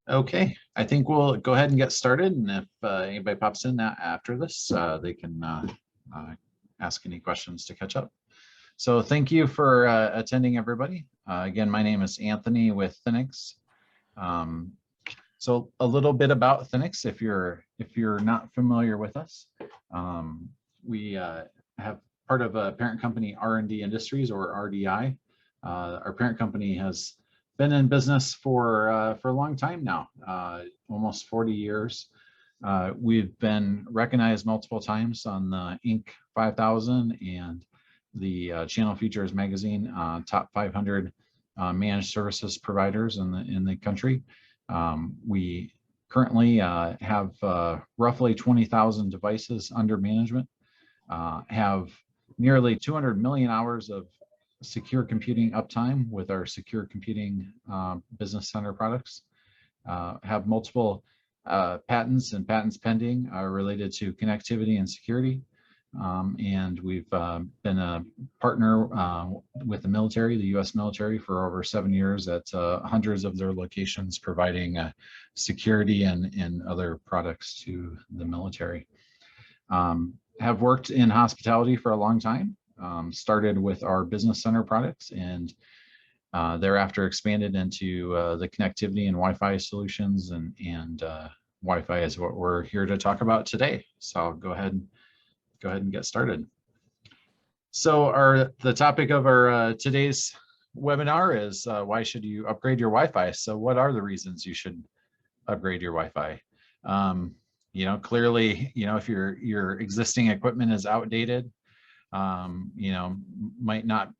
Okay, I think we'll go ahead and get started. And if anybody pops in after this, they can ask any questions to catch up. So thank you for attending, everybody. Again, my name is Anthony with Thinix. So a little bit about Thinix, if you're not familiar with us. We have part of a parent company, R&D Industries, or RDI. Our parent company has been in business for a long time now, almost 40 years. We've been recognized multiple times on the Inc. 5000 and the Channel Features magazine top 500 managed services providers in the country. We currently have roughly 20,000 devices under management, have nearly 200 million hours of secure computing uptime with our secure computing business center products, have multiple patents and patents pending related to connectivity and security. And we've been a partner with the military, the U.S. military, for over 7 years at hundreds of their locations, providing security and other products to the military. Have worked in hospitality for a long time. Started with our business center products and thereafter expanded into the connectivity and Wi-Fi solutions, and Wi-Fi is what we're here to talk about today. So I'll go ahead and get started. So the topic of our today's webinar is why should you upgrade your Wi-Fi? So what are the reasons you should upgrade your Wi-Fi? Clearly, if your existing equipment is outdated, might not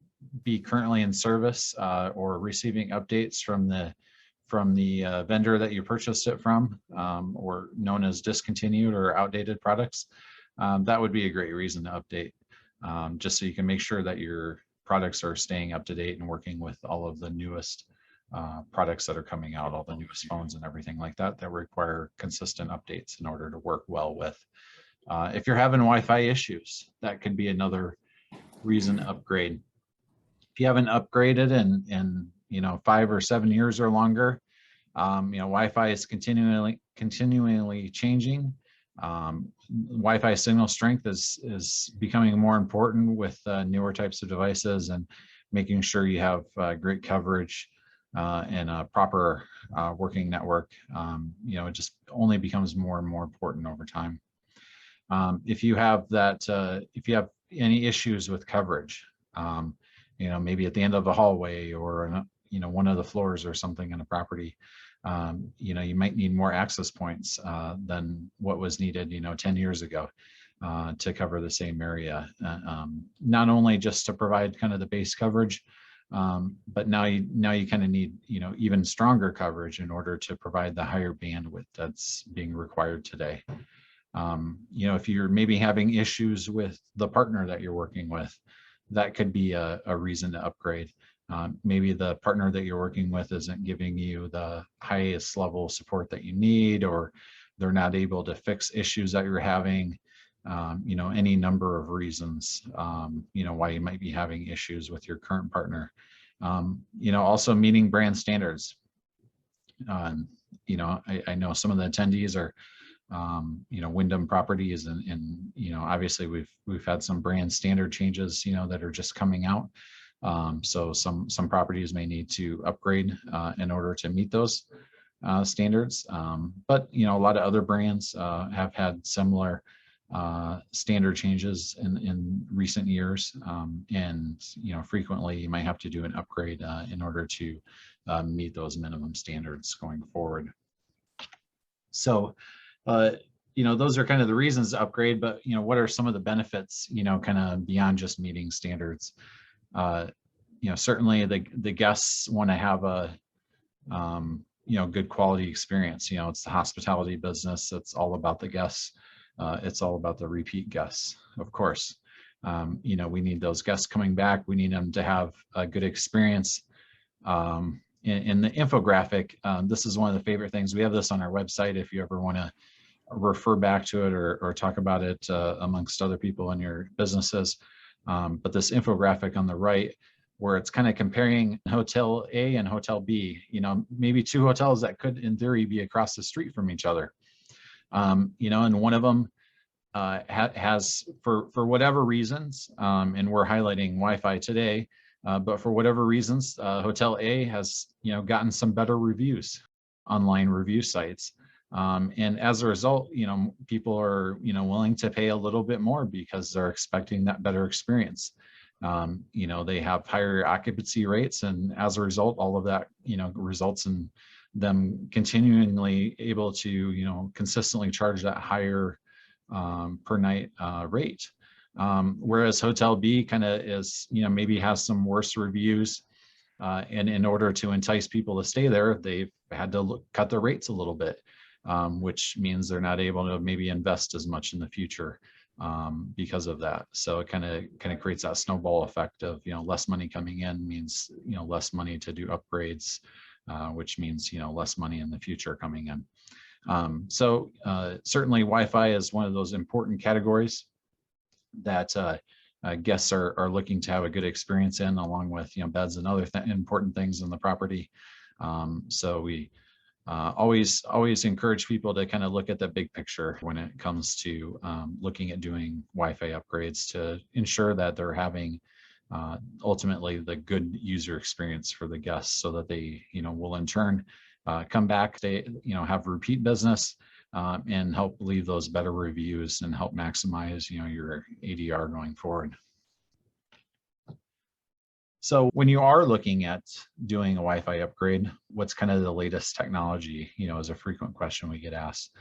be currently in service or receiving updates from the vendor that you purchased it from, or known as discontinued or outdated products. That would be a great reason to update, just so you can make sure that your products are staying up to date and working with all of the newest products that are coming out, all the newest phones and everything like that require consistent updates in order to work well with. If you're having Wi-Fi issues, that could be another reason to upgrade. If you haven't upgraded in 5 or 7 years or longer, Wi-Fi is continually changing. Wi-Fi signal strength is becoming more important with newer types of devices, and making sure you have great coverage and a proper working network. It just only becomes more and more important over time. If you have any issues with coverage, maybe at the end of the hallway or one of the floors or something in a property, you might need more access points than what was needed 10 years ago to cover the same area. Not only just to provide kind of the base coverage, but now you kind of need even stronger coverage in order to provide the higher bandwidth that's being required today. If you're maybe having issues with the partner that you're working with, that could be a reason to upgrade. Maybe the partner that you're working with isn't giving you the highest level of support that you need, or they're not able to fix issues that you're having. Any number of reasons, why you might be having issues with your current partner. Also meeting brand standards. I know some of the attendees are Wyndham properties, and obviously we've had some brand standard changes that are just coming out. So some properties may need to upgrade in order to meet those standards. But a lot of other brands have had similar standard changes in recent years, and frequently you might have to do an upgrade in order to meet those minimum standards going forward. So those are kind of the reasons to upgrade, but what are some of the benefits kind of beyond just meeting standards? Certainly the guests want to have a good quality experience. It's the hospitality business. It's all about the guests. It's all about the repeat guests, of course. We need those guests coming back. We need them to have a good experience. In the infographic, this is one of the favorite things. We have this on our website if you ever want to refer back to it or talk about it amongst other people in your businesses. But this infographic on the right where it's kind of comparing Hotel A and Hotel B, maybe two hotels that could in theory be across the street from each other. And one of them has, for whatever reasons, and we're highlighting Wi-Fi today, but for whatever reasons, Hotel A has gotten some better reviews, online review sites, and as a result, people are willing to pay a little bit more because they're expecting that better experience. They have higher occupancy rates, and as a result, all of that results in them continually able to consistently charge that higher per night rate. Whereas Hotel B kind of is, maybe has some worse reviews, and in order to entice people to stay there, they've had to cut their rates a little bit, which means they're not able to maybe invest as much in the future because of that. So it kind of creates that snowball effect of less money coming in means less money to do upgrades, which means less money in the future coming in. So certainly Wi-Fi is one of those important categories that guests are looking to have a good experience in, along with beds and other important things in the property. So we always encourage people to kind of look at the big picture when it comes to looking at doing Wi-Fi upgrades to ensure that they're having ultimately the good user experience for the guests, so that they will in turn come back, they have repeat business, and help leave those better reviews and help maximize your ADR going forward. So when you are looking at doing a Wi-Fi upgrade, what's kind of the latest technology, is a frequent question we get asked.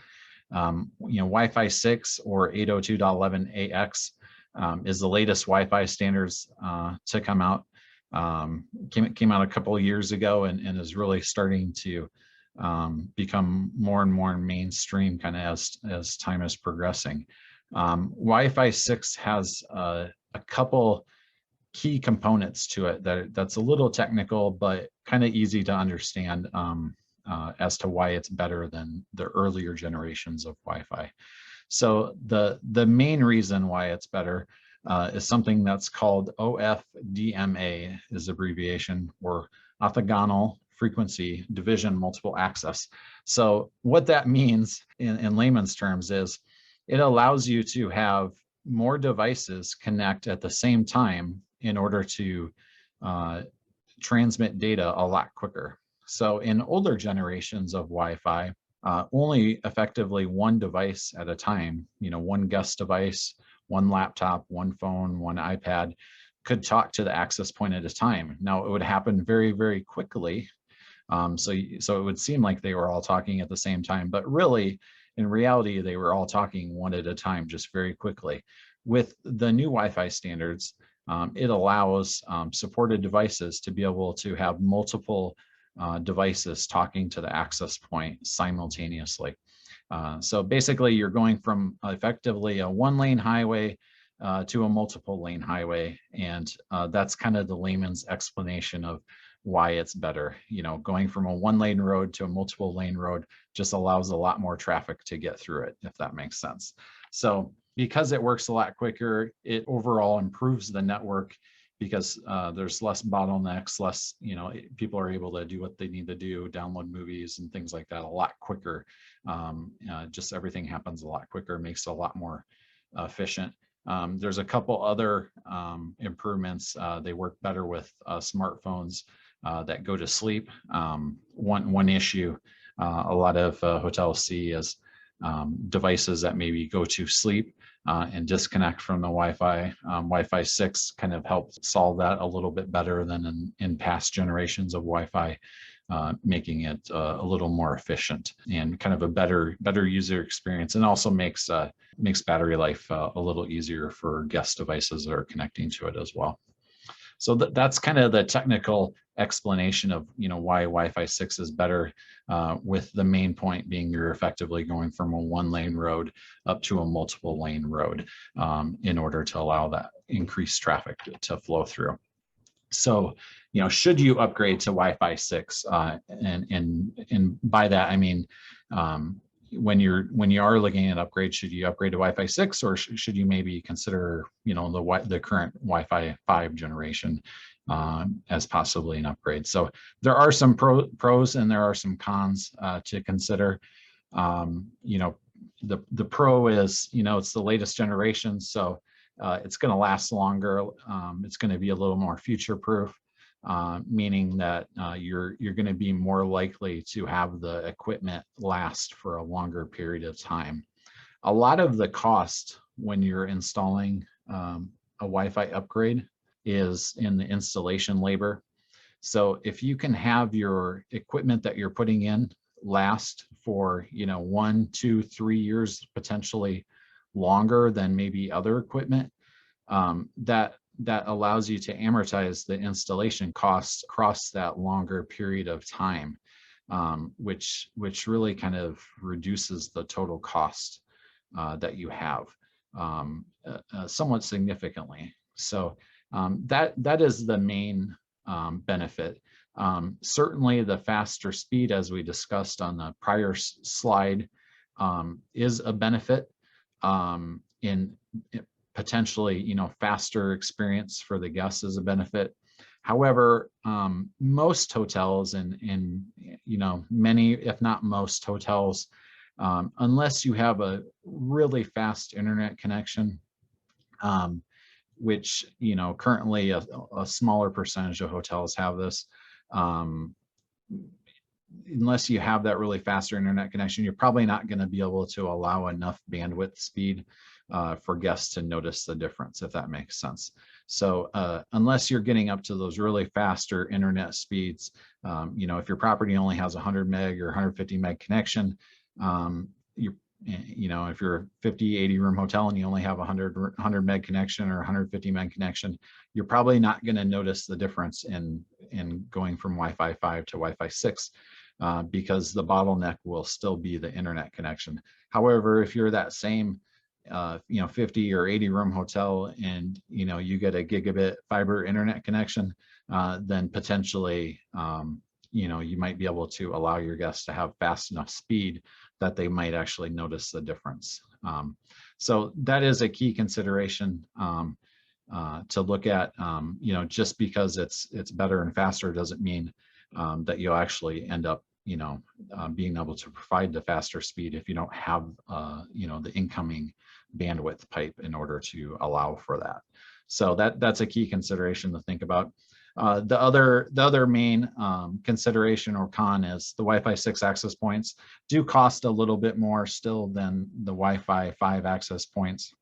Wi-Fi 6 or 802.11ax is the latest Wi-Fi standards to come out. Came out a couple of years ago and is really starting to become more and more mainstream kind of as time is progressing. Wi-Fi 6 has a couple key components to it that's a little technical, but kind of easy to understand as to why it's better than the earlier generations of Wi-Fi. So the main reason why it's better is something that's called OFDMA, is abbreviation, or orthogonal frequency division multiple access. So what that means in layman's terms is it allows you to have more devices connect at the same time in order to transmit data a lot quicker. So in older generations of Wi-Fi, only effectively one device at a time, one guest device, one laptop, one phone, one iPad could talk to the access point at a time. Now it would happen very, very quickly. So it would seem like they were all talking at the same time, but really in reality, they were all talking one at a time, just very quickly. With the new Wi-Fi standards, it allows supported devices to be able to have multiple devices talking to the access point simultaneously. So basically you're going from effectively a one-lane highway to a multiple lane highway. And that's kind of the layman's explanation of why it's better. Going from a one-lane road to a multiple lane road just allows a lot more traffic to get through it, if that makes sense. So because it works a lot quicker, it overall improves the network because there's less bottlenecks, less, people are able to do what they need to do, download movies and things like that a lot quicker. Just everything happens a lot quicker, makes it a lot more efficient. There's a couple other improvements. They work better with smartphones that go to sleep. One issue a lot of hotels see is devices that maybe go to sleep and disconnect from the Wi-Fi. Wi-Fi 6 kind of helped solve that a little bit better than in past generations of Wi-Fi, making it a little more efficient and kind of a better user experience, and also makes battery life a little easier for guest devices that are connecting to it as well. So that's kind of the technical explanation of why Wi-Fi 6 is better, with the main point being you're effectively going from a one-lane road up to a multiple lane road in order to allow that increased traffic to flow through. So, should you upgrade to Wi-Fi 6? And by that I mean, when you are looking at upgrade, should you upgrade to Wi-Fi 6, or should you maybe consider the current Wi-Fi 5 generation as possibly an upgrade. So there are some pros and there are some cons to consider. The pro is, it's the latest generation, so it's going to last longer. It's going to be a little more future proof, meaning that you're going to be more likely to have the equipment last for a longer period of time. A lot of the cost when you're installing a Wi-Fi upgrade is in the installation labor. So if you can have your equipment that you're putting in last for 1, 2, 3 years, potentially longer than maybe other equipment, that allows you to amortize the installation costs across that longer period of time, which really kind of reduces the total cost that you have somewhat significantly. So that is the main benefit. Certainly the faster speed, as we discussed on the prior slide, is a benefit in potentially, faster experience for the guests is a benefit. However, most hotels and many, if not most hotels, unless you have a really fast internet connection, which currently a smaller percentage of hotels have this. Unless you have that really faster internet connection, you're probably not going to be able to allow enough bandwidth speed for guests to notice the difference, if that makes sense. So unless you're getting up to those really faster internet speeds, if your property only has 100 meg or 150 meg connection, if you're a 50, 80 room hotel and you only have 100 meg connection or 150 meg connection, you're probably not going to notice the difference in going from Wi-Fi 5 to Wi-Fi 6 because the bottleneck will still be the internet connection. However, if you're that same 50 or 80 room hotel and you get a gigabit fiber internet connection, then potentially you might be able to allow your guests to have fast enough speed that they might actually notice the difference. So that is a key consideration to look at. Just because it's better and faster doesn't mean that you'll actually end up being able to provide the faster speed if you don't have the incoming bandwidth pipe in order to allow for that. So that's a key consideration to think about. The other main consideration or con is the Wi-Fi 6 access points do cost a little bit more still than the Wi-Fi 5 access points.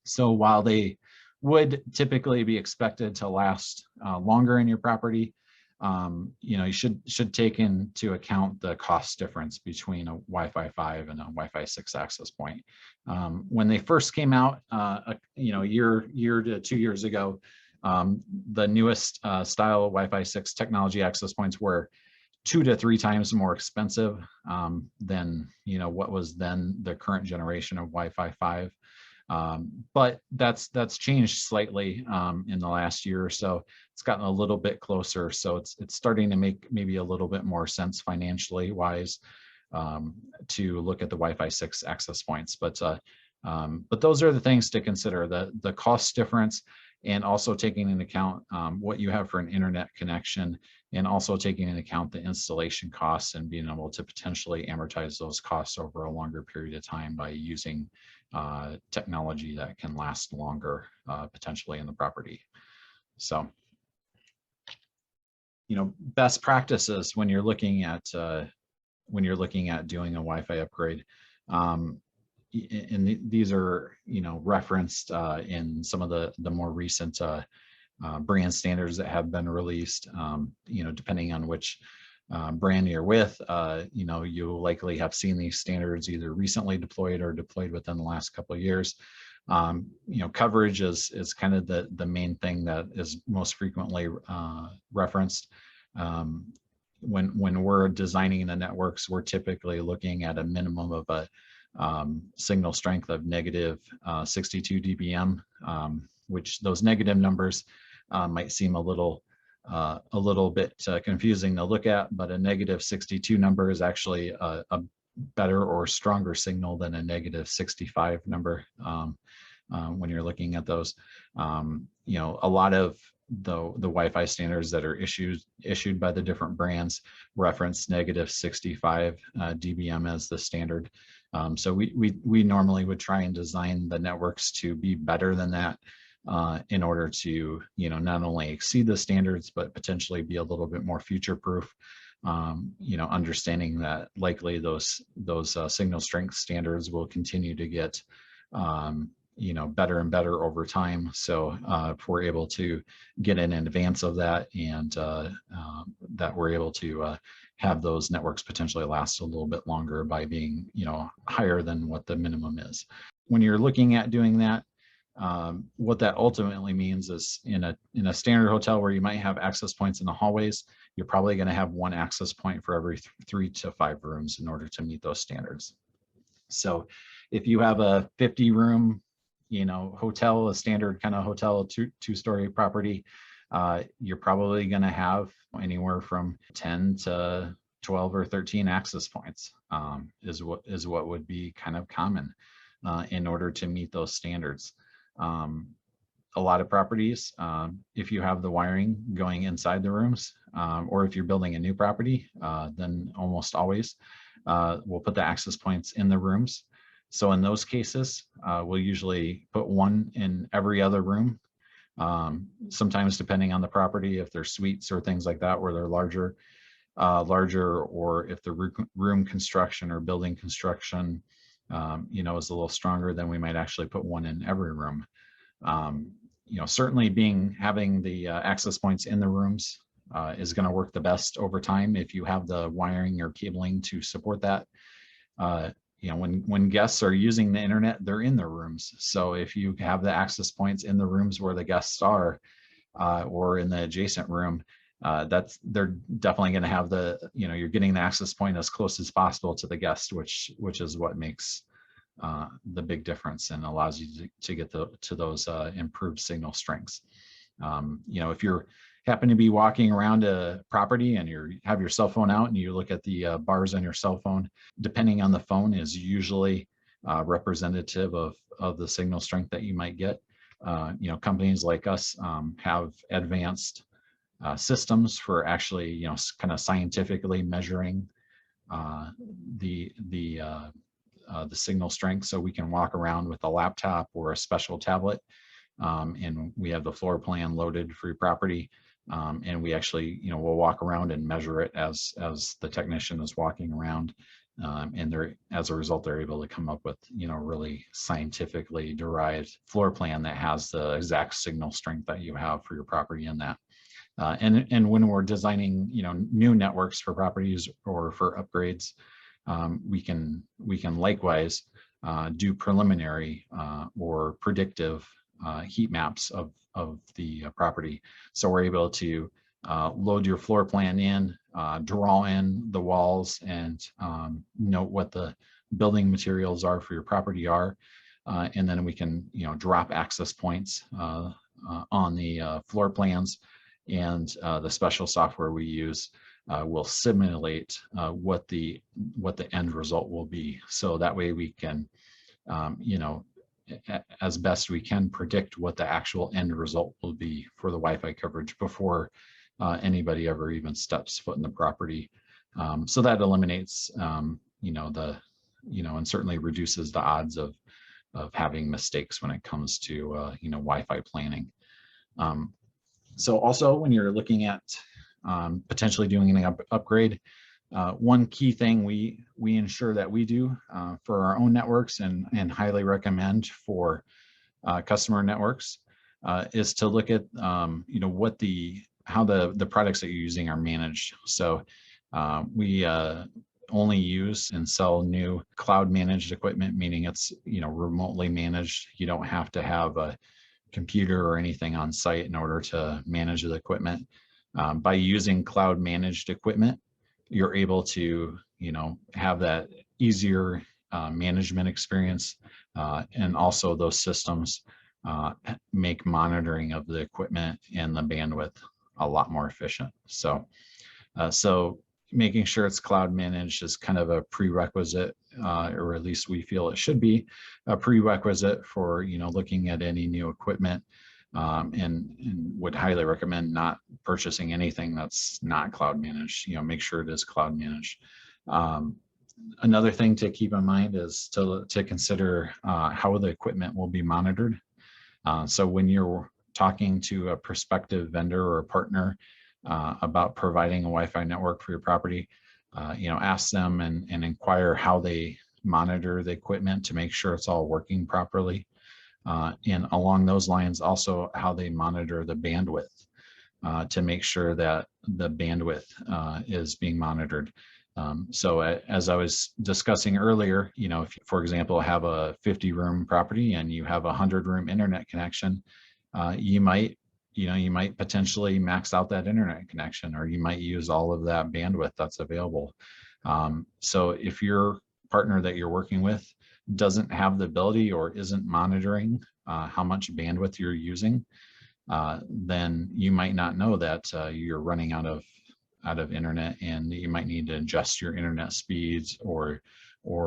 So while they would typically be expected to last longer in your property, you should take into account the cost difference between a Wi-Fi 5 and a Wi-Fi 6 access point. When they first came out, year to 2 years ago, the newest style of Wi-Fi 6 technology access points were 2 to 3 times more expensive than what was then the current generation of Wi-Fi 5. But that's changed slightly in the last year or so. It's gotten a little bit closer, so it's starting to make maybe a little bit more sense financially wise to look at the Wi-Fi 6 access points. But those are the things to consider: the cost difference, and also taking into account what you have for an internet connection, and also taking into account the installation costs and being able to potentially amortize those costs over a longer period of time by using technology that can last longer potentially in the property. So, best practices when you're looking at doing a Wi-Fi upgrade. And these are referenced in some of the more recent brand standards that have been released. Depending on which brand you're with, you'll likely have seen these standards either recently deployed or deployed within the last couple of years. Coverage is kind of the main thing that is most frequently referenced. When we're designing the networks, we're typically looking at a minimum of a signal strength of negative 62 dBm, which those negative numbers might seem a little bit confusing to look at, but a negative 62 number is actually a better or stronger signal than a negative 65 number when you're looking at those. A lot of the Wi-Fi standards that are issued by the different brands reference -65 dBm as the standard. So we normally would try and design the networks to be better than that in order to, you know, not only exceed the standards, but potentially be a little bit more future proof. You know, understanding that likely those signal strength standards will continue to get you know, better and better over time. So if we're able to get in advance of that, and that we're able to have those networks potentially last a little bit longer by being, you know, higher than what the minimum is. When you're looking at doing that, what that ultimately means is in a standard hotel where you might have access points in the hallways, you're probably going to have one access point for every 3 to 5 rooms in order to meet those standards. So if you have a 50 room, you know, hotel, a standard kind of hotel, two-story property, you're probably going to have anywhere from 10 to 12 or 13 access points, is what would be kind of common in order to meet those standards. A lot of properties, if you have the wiring going inside the rooms, or if you're building a new property, then almost always we'll put the access points in the rooms. So in those cases, we'll usually put one in every other room. Sometimes depending on the property, if they're suites or things like that, where they're larger, or if the room construction or building construction, you know, is a little stronger, then we might actually put one in every room. You know, certainly having the access points in the rooms is going to work the best over time if you have the wiring or cabling to support that. You know, when guests are using the internet, they're in their rooms. So if you have the access points in the rooms where the guests are, or in the adjacent room, they're definitely going to have you know, you're getting the access point as close as possible to the guest, which is what makes the big difference and allows you to get to those improved signal strengths. You know, if you're happen to be walking around a property and you have your cell phone out and you look at the bars on your cell phone, depending on the phone is usually representative of the signal strength that you might get. You know, companies like us have advanced systems for actually, you know, kind of scientifically measuring the signal strength. So we can walk around with a laptop or a special tablet, and we have the floor plan loaded for your property. And we actually, you know, we'll walk around and measure it as the technician is walking around. And as a result, they're able to come up with, you know, really scientifically derived floor plan that has the exact signal strength that you have for your property in that. And when we're designing, you know, new networks for properties or for upgrades, we can likewise do preliminary or predictive heat maps of the property. So we're able to load your floor plan in, draw in the walls, and note what the building materials are for your property are, and then we can, you know, drop access points on the floor plans, and the special software we use will simulate what the end result will be. So that way we can, you know, as best we can predict what the actual end result will be for the Wi-Fi coverage before anybody ever even steps foot in the property. So that eliminates, you know, and certainly reduces the odds of having mistakes when it comes to, you know, Wi-Fi planning. So also when you're looking at potentially doing an upgrade, one key thing we ensure that we do for our own networks and highly recommend for customer networks is to look at, you know, how the products that you're using are managed. So we only use and sell new cloud managed equipment, meaning it's, you know, remotely managed. You don't have to have a computer or anything on site in order to manage the equipment. By using cloud managed equipment, you're able to, you know, have that easier management experience, and also those systems make monitoring of the equipment and the bandwidth a lot more efficient. So making sure it's cloud managed is kind of a prerequisite, or at least we feel it should be a prerequisite for, you know, looking at any new equipment. and would highly recommend not purchasing anything that's not cloud managed. Make sure it is cloud managed. Another thing to keep in mind is to consider how the equipment will be monitored. So when you're talking to a prospective vendor or a partner about providing a Wi-Fi network for your property, ask them and inquire how they monitor the equipment to make sure it's all working properly. And along those lines, also how they monitor the bandwidth to make sure that the bandwidth is being monitored. So as I was discussing earlier, if you, for example, have a 50-room property and you have a 100-room internet connection, you might potentially max out that internet connection, or you might use all of that bandwidth that's available. So if your partner that you're working with doesn't have the ability or isn't monitoring how much bandwidth you're using, then you might not know that you're running out of internet, and you might need to adjust your internet speeds or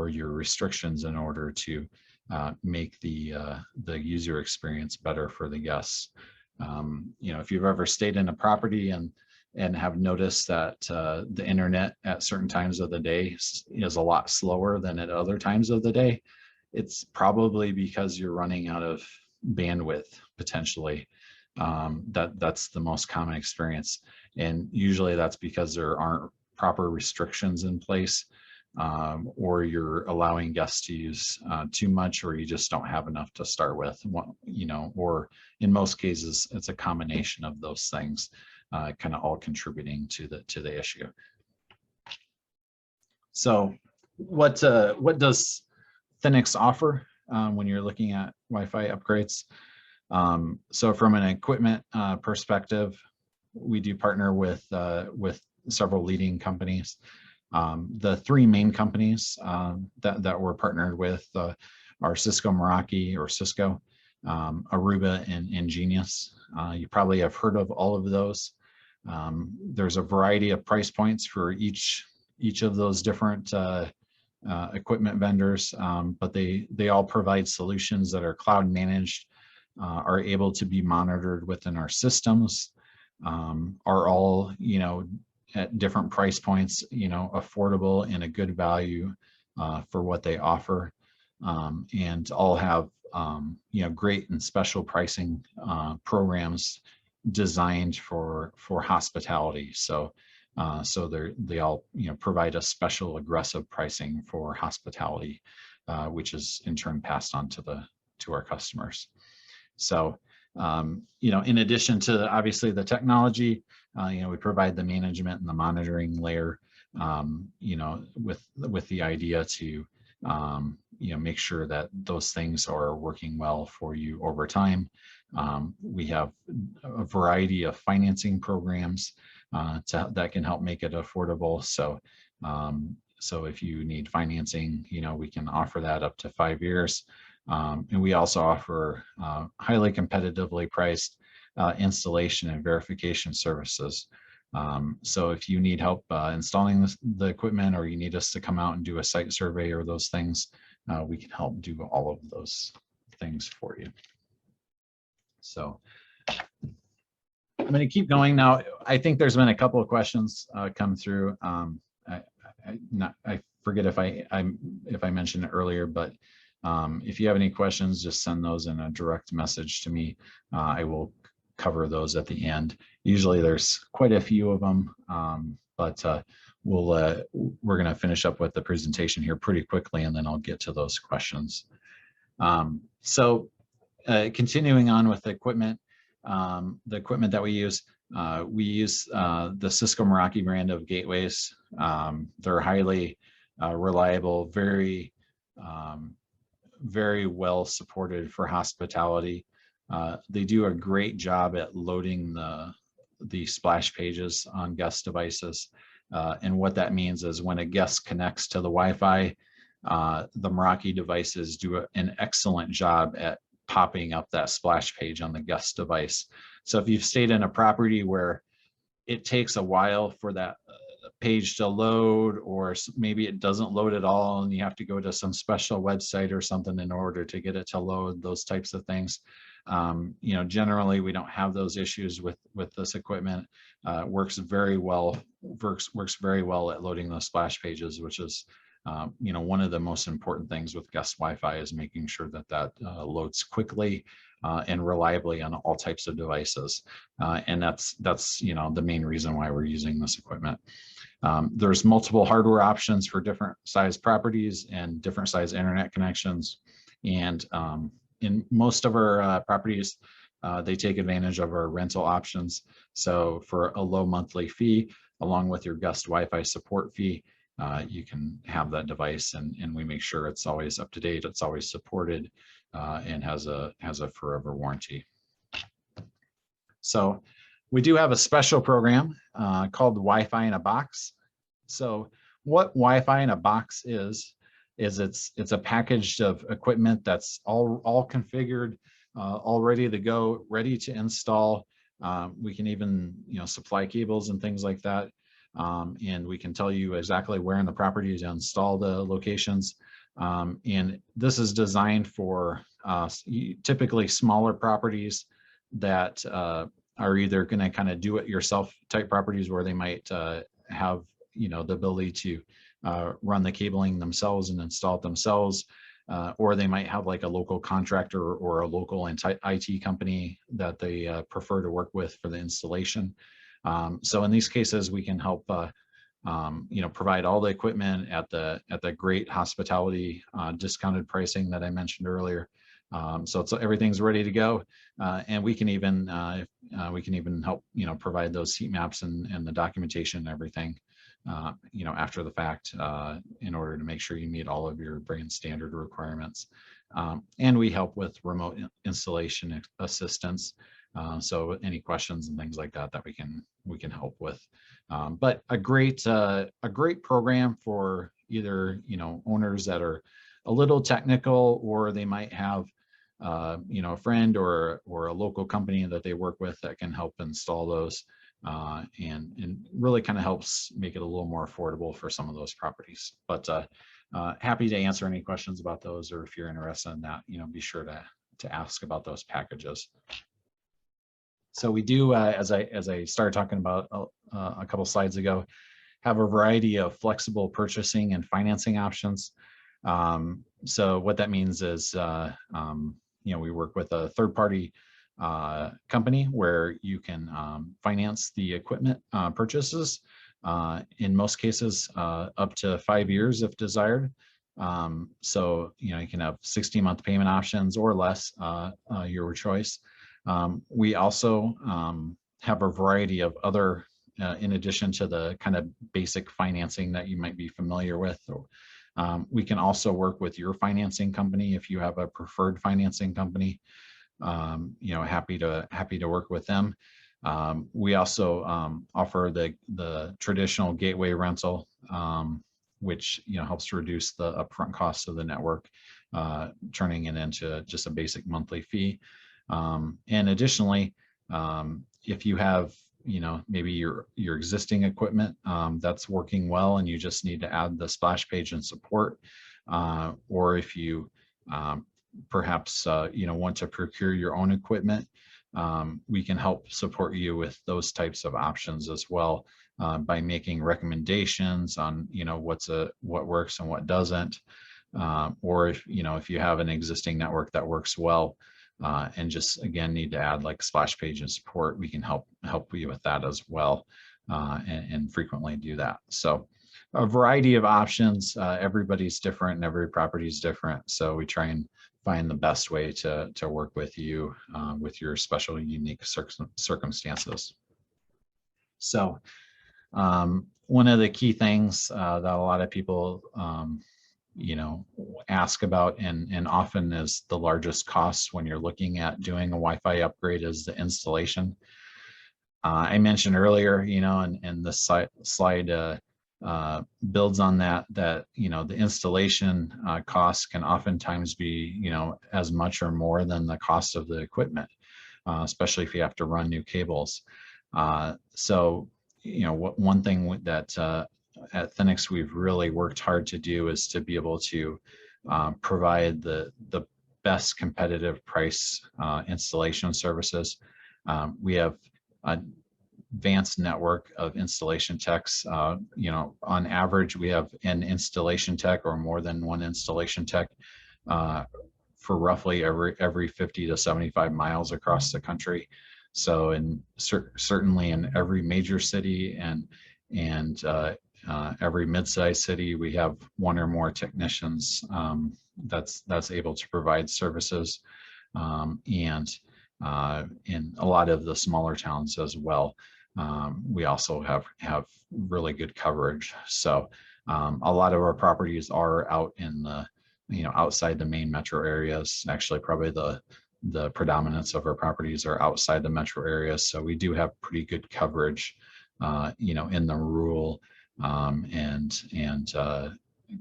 your restrictions in order to make the user experience better for the guests. If you've ever stayed in a property and have noticed that the internet at certain times of the day is a lot slower than at other times of the day, it's probably because you're running out of bandwidth potentially. That's the most common experience. And usually that's because there aren't proper restrictions in place, or you're allowing guests to use too much, or you just don't have enough to start with, or in most cases, it's a combination of those things, kind of all contributing to the issue. So what does Thinix offer when you're looking at Wi-Fi upgrades? So from an equipment perspective, we do partner with several leading companies. The three main companies that we're partnered with are Cisco Meraki, or Cisco, Aruba, and Genius. You probably have heard of all of those. There's a variety of price points for each of those different equipment vendors, but they all provide solutions that are cloud managed, are able to be monitored within our systems, are all, at different price points, affordable and a good value for what they offer, and all have, great and special pricing programs designed for hospitality. So they all, provide a special aggressive pricing for hospitality, which is in turn passed on to our customers. So, in addition to obviously the technology, we provide the management and the monitoring layer, with the idea to, make sure that those things are working well for you over time. We have a variety of financing programs that can help make it affordable. So if you need financing, we can offer that up to 5 years. And we also offer highly competitively priced installation and verification services. So if you need help installing the equipment, or you need us to come out and do a site survey or those things, we can help do all of those things for you. So I'm going to keep going now. I think there's been a couple of questions come through. I forget if I mentioned it earlier, but if you have any questions, just send those in a direct message to me. I will cover those at the end. Usually there's quite a few of them, but we're going to finish up with the presentation here pretty quickly, and then I'll get to those questions. So continuing on with the equipment that we use the Cisco Meraki brand of gateways. They're highly reliable, very well supported for hospitality. They do a great job at loading the splash pages on guest devices. And what that means is when a guest connects to the Wi-Fi, the Meraki devices do an excellent job at popping up that splash page on the guest device. So if you've stayed in a property where it takes a while for that page to load, or maybe it doesn't load at all and you have to go to some special website or something in order to get it to load, those types of things, You know, generally we don't have those issues with this equipment. Works very well. Works very well at loading those splash pages, which is you know, one of the most important things with guest Wi-Fi is making sure that loads quickly and reliably on all types of devices. And that's you know, the main reason why we're using this equipment. There's multiple hardware options for different size properties and different size internet connections. And in most of our properties, they take advantage of our rental options. So for a low monthly fee, along with your guest Wi-Fi support fee, you can have that device, and we make sure it's always up to date, it's always supported, and has a forever warranty. So we do have a special program called Wi-Fi in a Box. So what Wi-Fi in a Box is it's a package of equipment that's all configured, all ready to go, ready to install. We can even, you know, supply cables and things like that. And we can tell you exactly where in the property to install the locations. And this is designed for typically smaller properties that are either going to kind of do it yourself type properties where they might have, you know, the ability to run the cabling themselves and install it themselves. Or they might have like a local contractor or a local IT company that they prefer to work with for the installation. So in these cases, we can help, you know, provide all the equipment at the great hospitality discounted pricing that I mentioned earlier. So everything's ready to go, and we can even help, you know, provide those heat maps and the documentation and everything, you know, after the fact, in order to make sure you meet all of your brand standard requirements. And we help with remote installation assistance. So any questions and things like that we can help with. But a great program for either, you know, owners that are a little technical, or they might have you know, a friend or a local company that they work with that can help install those, and really kind of helps make it a little more affordable for some of those properties. But happy to answer any questions about those, or if you're interested in that, you know, be sure to ask about those packages. So we do, as I started talking about a couple slides ago, have a variety of flexible purchasing and financing options. So what that means is, you know, we work with a third-party company where you can finance the equipment purchases. In most cases, up to 5 years if desired. So, you know, you can have 60-month payment options or less, your choice. We also have a variety of other, in addition to the kind of basic financing that you might be familiar with. We can also work with your financing company if you have a preferred financing company. You know, happy to work with them. We also offer the traditional gateway rental, which, you know, helps to reduce the upfront costs of the network, turning it into just a basic monthly fee. And additionally, if you have, you know, maybe your existing equipment that's working well and you just need to add the splash page and support, or if you perhaps you know, want to procure your own equipment, we can help support you with those types of options as well, by making recommendations on, you know, what works and what doesn't, or if, you know, if you have an existing network that works well, and just again need to add like splash page and support, we can help you with that as well, and frequently do that. So a variety of options. Everybody's different and every property is different, so we try and find the best way to work with you with your special unique circumstances. So one of the key things that a lot of people you know, ask about and often is the largest cost when you're looking at doing a Wi-Fi upgrade is the installation. I mentioned earlier, you know, and the slide builds on that, you know, the installation costs can oftentimes be, you know, as much or more than the cost of the equipment, especially if you have to run new cables. So, you know, one thing that at Thinix we've really worked hard to do is to be able to provide the best competitive price installation services. We have a advanced network of installation techs. You know, on average, we have an installation tech or more than one installation tech for roughly every 50 to 75 miles across the country. So certainly in every major city and every mid-sized city, we have one or more technicians that's able to provide services, and in a lot of the smaller towns as well. We also have really good coverage. So a lot of our properties are out in the, you know, outside the main metro areas. Actually, probably the predominance of our properties are outside the metro areas. So we do have pretty good coverage, you know, in the rural and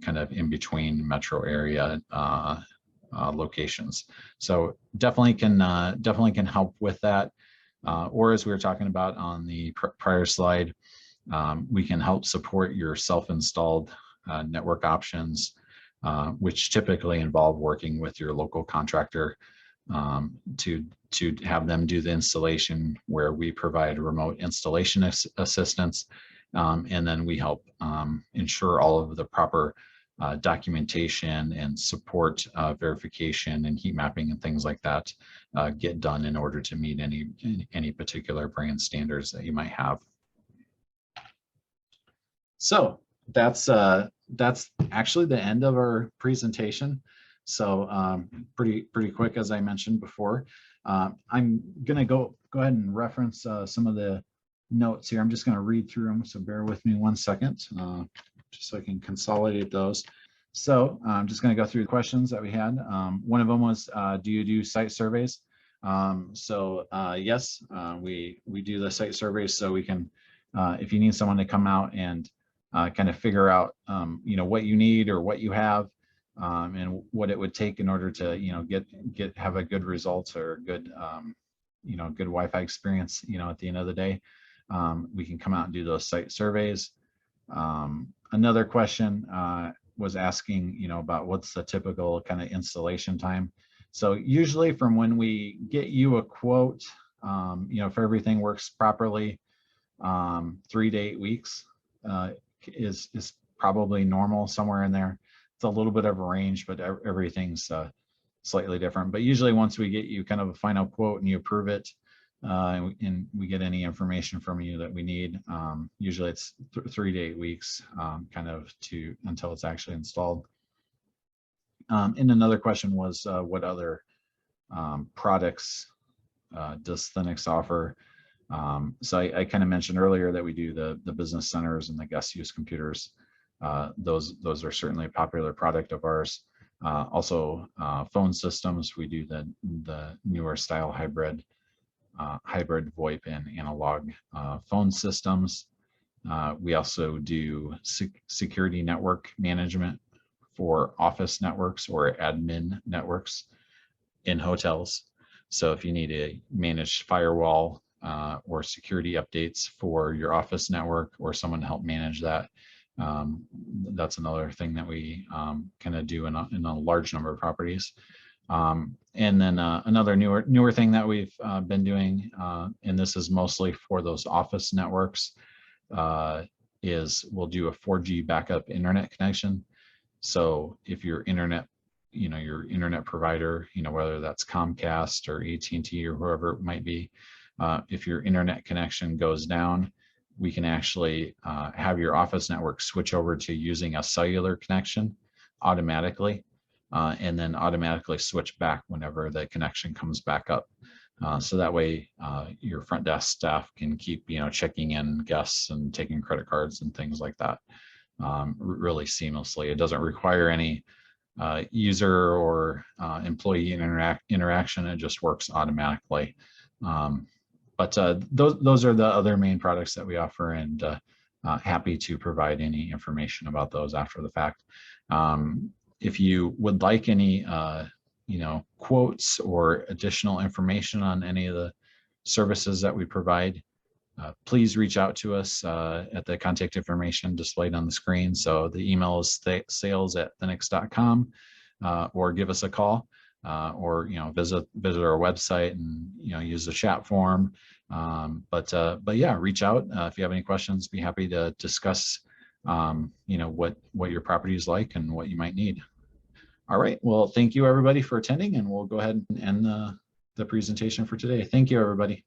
kind of in between metro area locations. So definitely can help with that. Or as we were talking about on the prior slide, we can help support your self-installed network options, which typically involve working with your local contractor to have them do the installation, where we provide remote installation assistance, and then we help ensure all of the proper documentation and support verification and heat mapping and things like that get done in order to meet any particular brand standards that you might have. So that's actually the end of our presentation. So pretty quick, as I mentioned before. I'm gonna go ahead and reference some of the notes here. I'm just gonna read through them, so bear with me 1 second, just so I can consolidate those. So I'm just gonna go through the questions that we had. One of them was, do you do site surveys? Yes, we do the site surveys, so we can, if you need someone to come out and kind of figure out, you know, what you need or what you have, and what it would take in order to, you know, have a good results or good, you know, good Wi-Fi experience, you know, at the end of the day, we can come out and do those site surveys. Another question was asking, you know, about what's the typical kind of installation time. So usually from when we get you a quote, you know, if everything works properly, 3 to 8 weeks is probably normal, somewhere in there. It's a little bit of a range, but everything's slightly different. But usually once we get you kind of a final quote and you approve it, and we get any information from you that we need, usually it's 3 to 8 weeks, kind of until it's actually installed. And another question was, what other products does Thinix offer? So I kind of mentioned earlier that we do the business centers and the guest use computers. Those are certainly a popular product of ours. Also phone systems, we do the newer style hybrid VoIP and analog phone systems. We also do security network management for office networks or admin networks in hotels. So if you need a managed firewall or security updates for your office network, or someone to help manage that, that's another thing that we kind of do in a large number of properties. And then another newer thing that we've been doing, and this is mostly for those office networks, is we'll do a 4G backup internet connection. So if your internet, you know, your internet provider, you know, whether that's Comcast or AT&T or whoever it might be, if your internet connection goes down, we can actually have your office network switch over to using a cellular connection automatically, and then automatically switch back whenever the connection comes back up. So that way your front desk staff can keep, you know, checking in guests and taking credit cards and things like that really seamlessly. It doesn't require any user or employee interaction. It just works automatically. But those are the other main products that we offer, and happy to provide any information about those after the fact. If you would like any you know, quotes or additional information on any of the services that we provide, please reach out to us at the contact information displayed on the screen. So the email is sales@thinix.com, or give us a call. or visit our website and use the chat form. But yeah, reach out if you have any questions. Be happy to discuss what your property is like and what you might need. All right, well, thank you everybody for attending, and we'll go ahead and end the presentation for today. Thank you, everybody.